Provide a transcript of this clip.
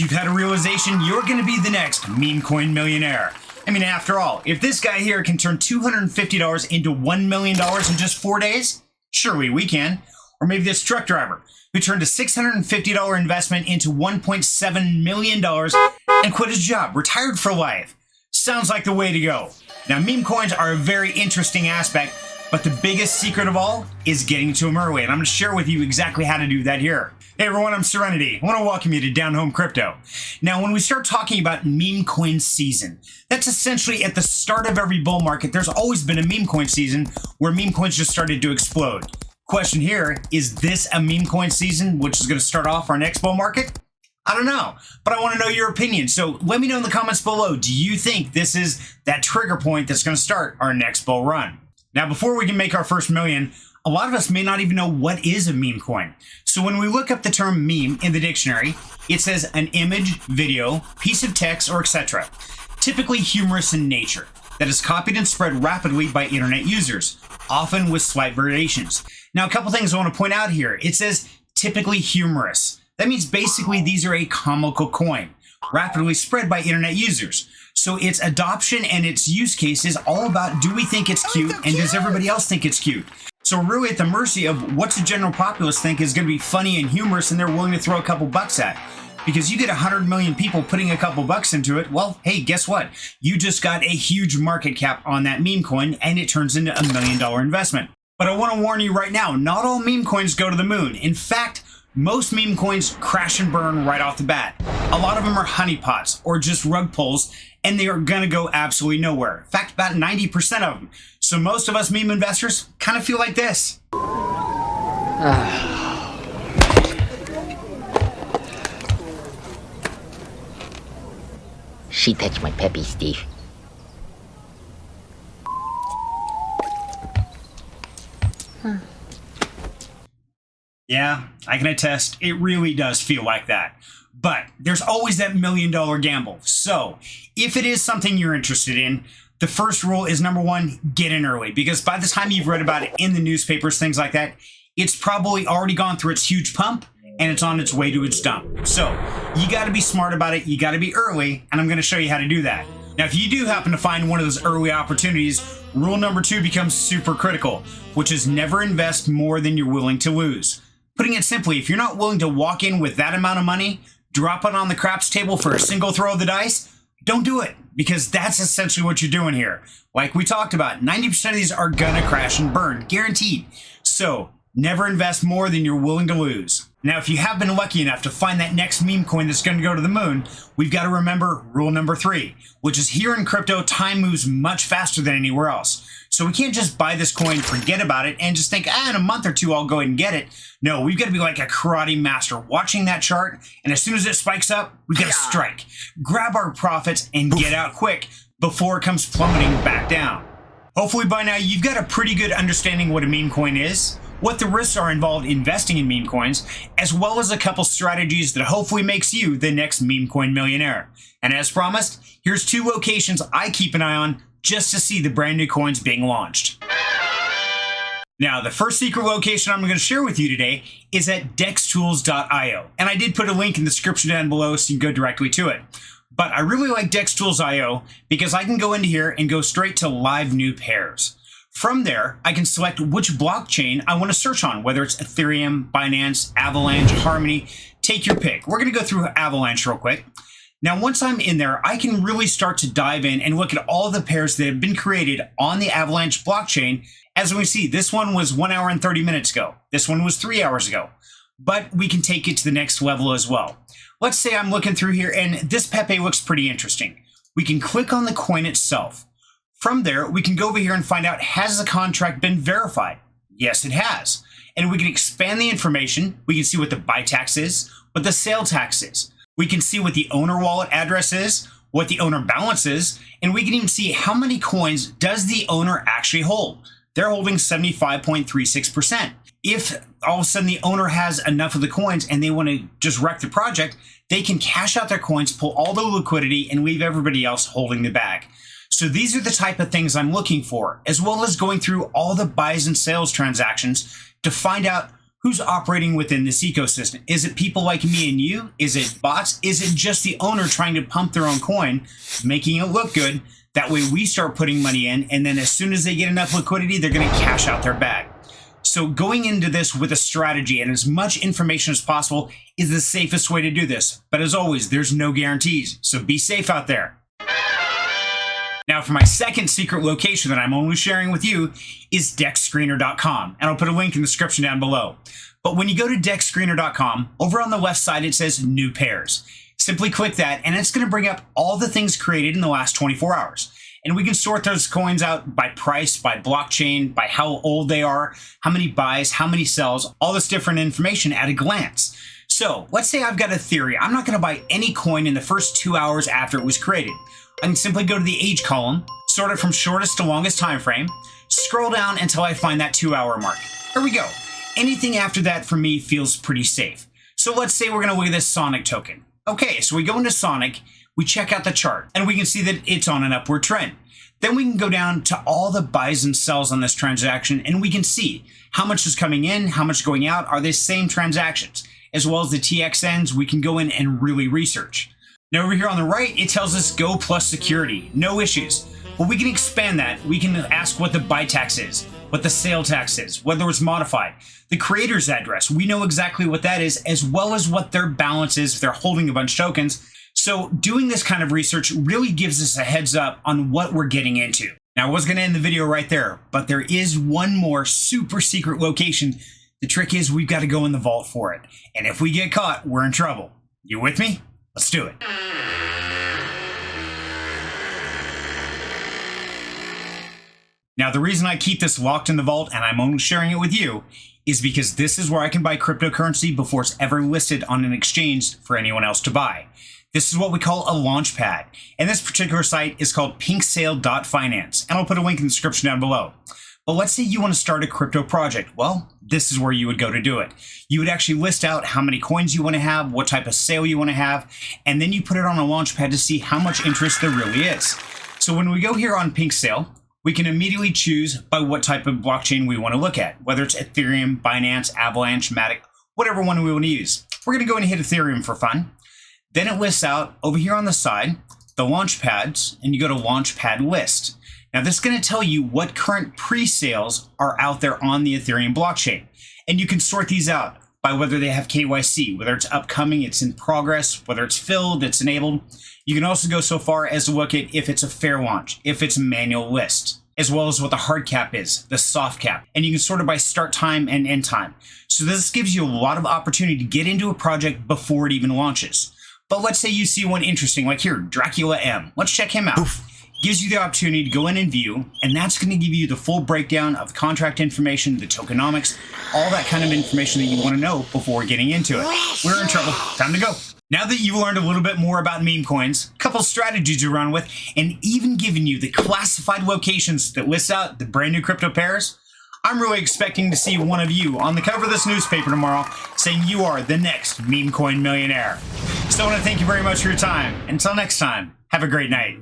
you've had a realization you're going to be the next meme coin millionaire. I mean, after all, if this guy here can turn $250 into $1 million in just 4 days, surely we can. Or maybe this truck driver who turned a $650 investment into $1.7 million and quit his job, retired for life. Sounds like the way to go. Now, meme coins are a very interesting aspect, but the biggest secret of all is getting to them early, and I'm going to share with you exactly how to do that here. Hey everyone, I'm Serenity. I want to welcome you to Down Home Crypto. Now, when we start talking about meme coin season, that's essentially at the start of every bull market. There's always been a meme coin season where meme coins just started to explode. Question here, is this a meme coin season, which is going to start off our next bull market? I don't know, but I want to know your opinion. So let me know in the comments below. Do you think this is that trigger point that's going to start our next bull run? Now, before we can make our first million, a lot of us may not even know what is a meme coin. So when we look up the term meme in the dictionary, it says an image, video, piece of text, or etc. Typically humorous in nature, that is copied and spread rapidly by internet users, often with slight variations. Now, a couple things I want to point out here. It says typically humorous. That means basically these are a comical coin, rapidly spread by internet users. So its adoption and its use case is all about, do we think it's cute and does everybody else think it's cute? So we're really at the mercy of what the general populace think is going to be funny and humorous and they're willing to throw a couple bucks at. Because you get 100 million people putting a couple bucks into it, well, hey, guess what? You just got a huge market cap on that meme coin and it turns into $1 million investment. But I want to warn you right now, not all meme coins go to the moon. In fact, most meme coins crash and burn right off the bat. A lot of them are honeypots or just rug pulls, and they are going to go absolutely nowhere. In fact, about 90% of them. So most of us meme investors kind of feel like this. She touched my peppy, Steve. Yeah, I can attest, it really does feel like that. But there's always that $1 million gamble. So if it is something you're interested in, the first rule is number one, get in early. Because by the time you've read about it in the newspapers, things like that, it's probably already gone through its huge pump and it's on its way to its dump. So you got to be smart about it. You got to be early. And I'm going to show you how to do that. Now, if you do happen to find one of those early opportunities, rule number two becomes super critical, which is never invest more than you're willing to lose. Putting it simply, if you're not willing to walk in with that amount of money, drop it on the craps table for a single throw of the dice, don't do it, because that's essentially what you're doing here. Like we talked about, 90% of these are gonna crash and burn, guaranteed. So never invest more than you're willing to lose. Now, if you have been lucky enough to find that next meme coin that's going to go to the moon, we've got to remember rule number three, which is here in crypto, time moves much faster than anywhere else. So we can't just buy this coin, forget about it, and just think, in a month or two, I'll go ahead and get it. No, we've got to be like a karate master, watching that chart, and as soon as it spikes up, we've got to strike. Grab our profits and get out quick before it comes plummeting back down. Hopefully by now, you've got a pretty good understanding what a meme coin is, what the risks are involved investing in meme coins, as well as a couple strategies that hopefully makes you the next meme coin millionaire. And as promised, here's 2 locations I keep an eye on just to see the brand new coins being launched. Now, the first secret location I'm going to share with you today is at Dextools.io. And I did put a link in the description down below so you can go directly to it. But I really like Dextools.io because I can go into here and go straight to live new pairs. From there, I can select which blockchain I want to search on, whether it's Ethereum, Binance, Avalanche, Harmony, take your pick. We're going to go through Avalanche real quick. Now, once I'm in there, I can really start to dive in and look at all the pairs that have been created on the Avalanche blockchain. As we see, this one was 1 hour and 30 minutes ago. This one was 3 hours ago. But we can take it to the next level as well. Let's say I'm looking through here and this Pepe looks pretty interesting. We can click on the coin itself. From there, we can go over here and find out, has the contract been verified? Yes, it has. And we can expand the information. We can see what the buy tax is, what the sale tax is. We can see what the owner wallet address is, what the owner balance is, and we can even see how many coins does the owner actually hold. They're holding 75.36%. If all of a sudden the owner has enough of the coins and they want to just wreck the project, they can cash out their coins, pull all the liquidity, and leave everybody else holding the bag. So these are the type of things I'm looking for, as well as going through all the buys and sales transactions to find out Who's operating within this ecosystem? Is it people like me and you? Is it bots? Is it just the owner trying to pump their own coin, making it look good? That way we start putting money in, and then as soon as they get enough liquidity, they're going to cash out their bag. So going into this with a strategy and as much information as possible is the safest way to do this. But as always, there's no guarantees, so be safe out there. Now for my second secret location that I'm only sharing with you is Dexscreener.com, and I'll put a link in the description down below. But when you go to Dexscreener.com, over on the left side it says New Pairs. Simply click that and it's going to bring up all the things created in the last 24 hours. And we can sort those coins out by price, by blockchain, by how old they are, how many buys, how many sells, all this different information at a glance. So let's say I've got a theory. I'm not going to buy any coin in the first 2 hours after it was created. I can simply go to the age column, sort it from shortest to longest time frame, scroll down until I find that 2 hour mark. Here we go. Anything after that for me feels pretty safe. So let's say we're going to look at this Sonic token. Okay, so we go into Sonic, we check out the chart, and we can see that it's on an upward trend. Then we can go down to all the buys and sells on this transaction, and we can see how much is coming in, how much going out, are they same transactions, as well as the TXNs. We can go in and really research. Now over here on the right, it tells us go plus security, no issues. Well, we can expand that. We can ask what the buy tax is, what the sale tax is, whether it's modified, the creator's address. We know exactly what that is, as well as what their balance is if they're holding a bunch of tokens. So doing this kind of research really gives us a heads up on what we're getting into. Now I was going to end the video right there, but there is one more super secret location. The trick is we've got to go in the vault for it. And if we get caught, we're in trouble. You with me? Let's do it. Now, the reason I keep this locked in the vault and I'm only sharing it with you is because this is where I can buy cryptocurrency before it's ever listed on an exchange for anyone else to buy. This is what we call a launch pad. And this particular site is called Pinksale.finance. And I'll put a link in the description down below. But let's say you want to start a crypto project. Well, this is where you would go to do it. You would actually list out how many coins you want to have, what type of sale you want to have, and then you put it on a launch pad to see how much interest there really is. So when we go here on Pinksale, we can immediately choose by what type of blockchain we want to look at, whether it's Ethereum, Binance, Avalanche, Matic, whatever one we want to use. We're going to go and hit Ethereum for fun. Then it lists out over here on the side, the launch pads, and you go to launch pad list. Now this is going to tell you what current pre-sales are out there on the Ethereum blockchain. And you can sort these out by whether they have KYC, whether it's upcoming, it's in progress, whether it's filled, it's enabled. You can also go so far as to look at if it's a fair launch, if it's a manual list, as well as what the hard cap is, the soft cap. And you can sort it by start time and end time. So this gives you a lot of opportunity to get into a project before it even launches. But let's say you see one interesting, like here, Dracula M. Let's check him out. Oof. Gives you the opportunity to go in and view, and that's going to give you the full breakdown of contract information, the tokenomics, all that kind of information that you want to know before getting into it. We're in trouble. Time to go. Now that you've learned a little bit more about MemeCoins, a couple strategies to run with, and even given you the classified locations that lists out the brand new crypto pairs, I'm really expecting to see one of you on the cover of this newspaper tomorrow saying you are the next MemeCoin millionaire. So I want to thank you very much for your time. Until next time, have a great night.